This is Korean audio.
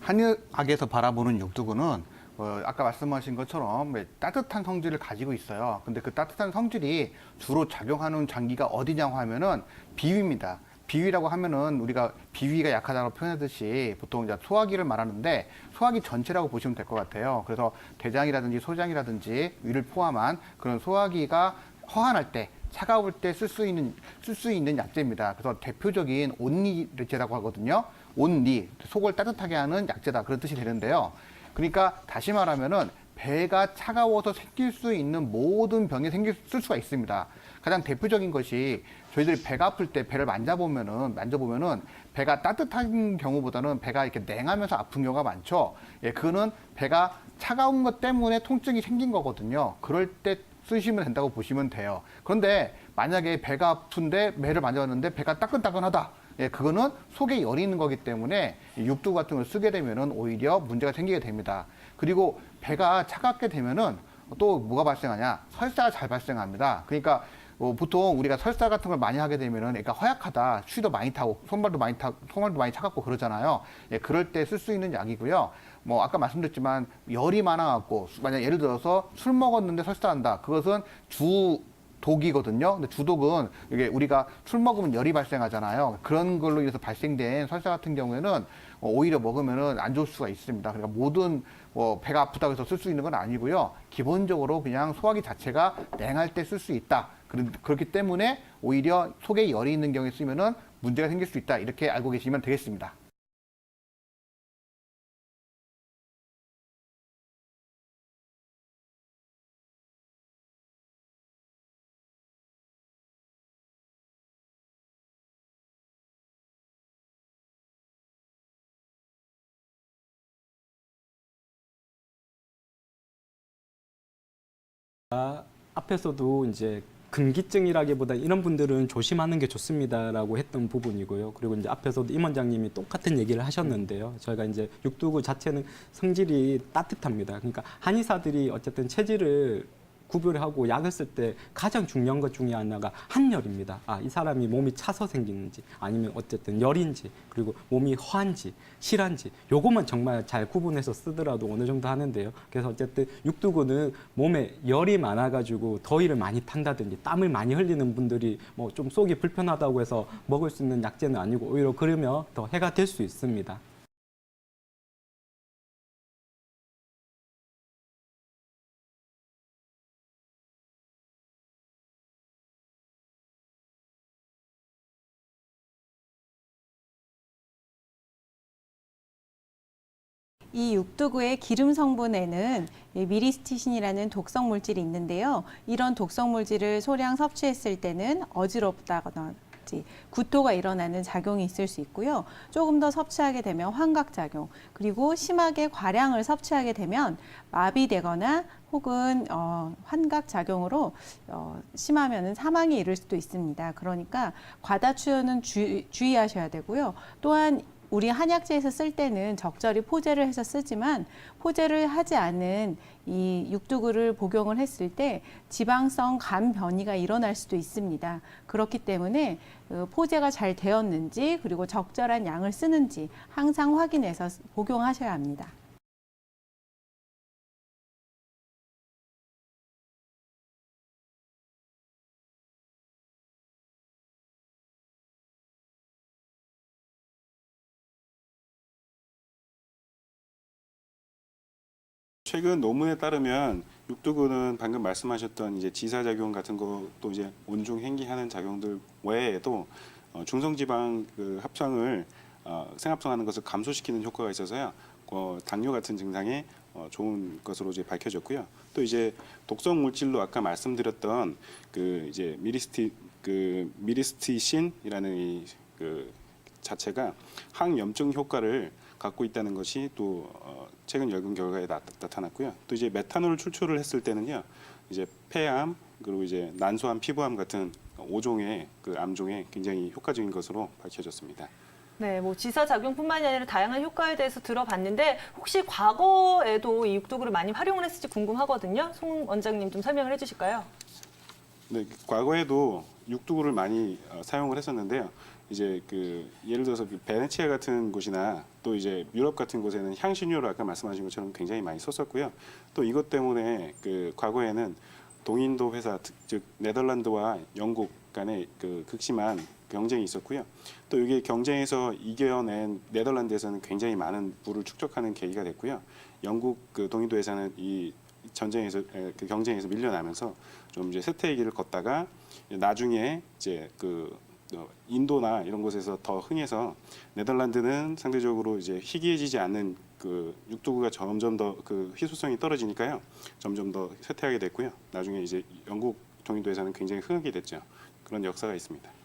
한의학에서 바라보는 육두구는 아까 말씀하신 것처럼 따뜻한 성질을 가지고 있어요. 근데 그 따뜻한 성질이 주로 작용하는 장기가 어디냐고 하면은 비위입니다. 비위라고 하면은 우리가 비위가 약하다고 표현하듯이 보통 이제 소화기를 말하는데 소화기 전체라고 보시면 될 것 같아요. 그래서 대장이라든지 소장이라든지 위를 포함한 그런 소화기가 허한할 때 차가울 때 쓸 수 있는 약재입니다. 그래서 대표적인 온리제라고 하거든요. 온리, 속을 따뜻하게 하는 약재다. 그런 뜻이 되는데요. 그러니까 다시 말하면은 배가 차가워서 생길 수 있는 모든 병이 쓸 수가 있습니다. 가장 대표적인 것이 저희들이 배가 아플 때 배를 만져보면은 배가 따뜻한 경우보다는 배가 이렇게 냉하면서 아픈 경우가 많죠. 예, 그거는 배가 차가운 것 때문에 통증이 생긴 거거든요. 그럴 때 쓰시면 된다고 보시면 돼요. 그런데 만약에 배가 아픈데 배를 만져봤는데 배가 따끈따끈하다. 예, 그거는 속에 열이 있는 거기 때문에 육두 같은 걸 쓰게 되면은 오히려 문제가 생기게 됩니다. 그리고 배가 차갑게 되면은 또 뭐가 발생하냐? 설사가 잘 발생합니다. 그러니까 보통 우리가 설사 같은 걸 많이 하게 되면은 애가 허약하다, 추위도 많이 타고 손발도 많이 차갑고 그러잖아요. 예, 그럴 때 쓸 수 있는 약이고요. 뭐 아까 말씀드렸지만 열이 많아갖고 만약 예를 들어서 술 먹었는데 설사한다. 그것은 독이거든요. 근데 주독은 이게 우리가 술 먹으면 열이 발생하잖아요. 그런 걸로 인해서 발생된 설사 같은 경우에는 오히려 먹으면은 안 좋을 수가 있습니다. 그러니까 모든 배가 아프다고 해서 쓸 수 있는 건 아니고요. 기본적으로 그냥 소화기 자체가 냉할 때 쓸 수 있다. 그렇기 때문에 오히려 속에 열이 있는 경우에 쓰면은 문제가 생길 수 있다. 이렇게 알고 계시면 되겠습니다. 앞에서도 이제 금기증이라기보다 이런 분들은 조심하는 게 좋습니다라고 했던 부분이고요. 그리고 이제 앞에서도 임 원장님이 똑같은 얘기를 하셨는데요. 저희가 이제 육두구 자체는 성질이 따뜻합니다. 그러니까 한의사들이 어쨌든 체질을 구별하고 약을 쓸 때 가장 중요한 것 중에 하나가 한열입니다. 이 사람이 몸이 차서 생기는지 아니면 어쨌든 열인지 그리고 몸이 허한지 실한지 요것만 정말 잘 구분해서 쓰더라도 어느 정도 하는데요. 그래서 어쨌든 육두구는 몸에 열이 많아가지고 더위를 많이 탄다든지 땀을 많이 흘리는 분들이 뭐 좀 속이 불편하다고 해서 먹을 수 있는 약재는 아니고 오히려 그러면 더 해가 될 수 있습니다. 이 육두구의 기름 성분에는 미리스티신이라는 독성 물질이 있는데요. 이런 독성 물질을 소량 섭취했을 때는 어지럽다거나 구토가 일어나는 작용이 있을 수 있고요. 조금 더 섭취하게 되면 환각작용, 그리고 심하게 과량을 섭취하게 되면 마비되거나 혹은 환각작용으로 심하면 사망에 이를 수도 있습니다. 그러니까 과다 투여는 주의하셔야 되고요. 또한 우리 한약재에서 쓸 때는 적절히 포제를 해서 쓰지만 포제를 하지 않은 이 육두구를 복용을 했을 때 지방성 간 변이가 일어날 수도 있습니다. 그렇기 때문에 포제가 잘 되었는지 그리고 적절한 양을 쓰는지 항상 확인해서 복용하셔야 합니다. 최근 논문에 따르면 육두구는 방금 말씀하셨던 이제 지사작용 같은 것도 이제 온중 행기하는 작용들 외에도 중성지방 그 합성을 생합성하는 것을 감소시키는 효과가 있어서요. 당뇨 같은 증상에 좋은 것으로 이제 밝혀졌고요. 또 이제 독성 물질로 아까 말씀드렸던 그 이제 미리스티신이라는 이 그 자체가 항염증 효과를 갖고 있다는 것이 또 최근 연구 결과에 나타났고요. 또 이제 메탄올 출처를 했을 때는요, 이제 폐암 그리고 이제 난소암, 피부암 같은 5종의 그 암종에 굉장히 효과적인 것으로 밝혀졌습니다. 네, 뭐 지사작용뿐만이 아니라 다양한 효과에 대해서 들어봤는데 혹시 과거에도 이 육두구를 많이 활용을 했을지 궁금하거든요. 송 원장님 좀 설명을 해주실까요? 네, 과거에도 육두구를 많이 사용을 했었는데요. 이제 그 예를 들어서 그 베네치아 같은 곳이나 또 이제 유럽 같은 곳에는 향신료를 아까 말씀하신 것처럼 굉장히 많이 썼었고요. 또 이것 때문에 그 과거에는 동인도 회사 즉 네덜란드와 영국 간의 그 극심한 경쟁이 있었고요. 또 이게 경쟁에서 이겨낸 네덜란드에서는 굉장히 많은 부를 축적하는 계기가 됐고요. 영국 그 동인도 회사는 이 전쟁에서 그 경쟁에서 밀려나면서 좀 이제 쇠퇴의 길을 걷다가 나중에 이제 그 인도나 이런 곳에서 더 흥해서 네덜란드는 상대적으로 이제 희귀해지지 않는 그 육도구가 점점 더 그 희소성이 떨어지니까요. 점점 더 쇠퇴하게 됐고요. 나중에 이제 영국 동인도 회사는 굉장히 흥하게 됐죠. 그런 역사가 있습니다.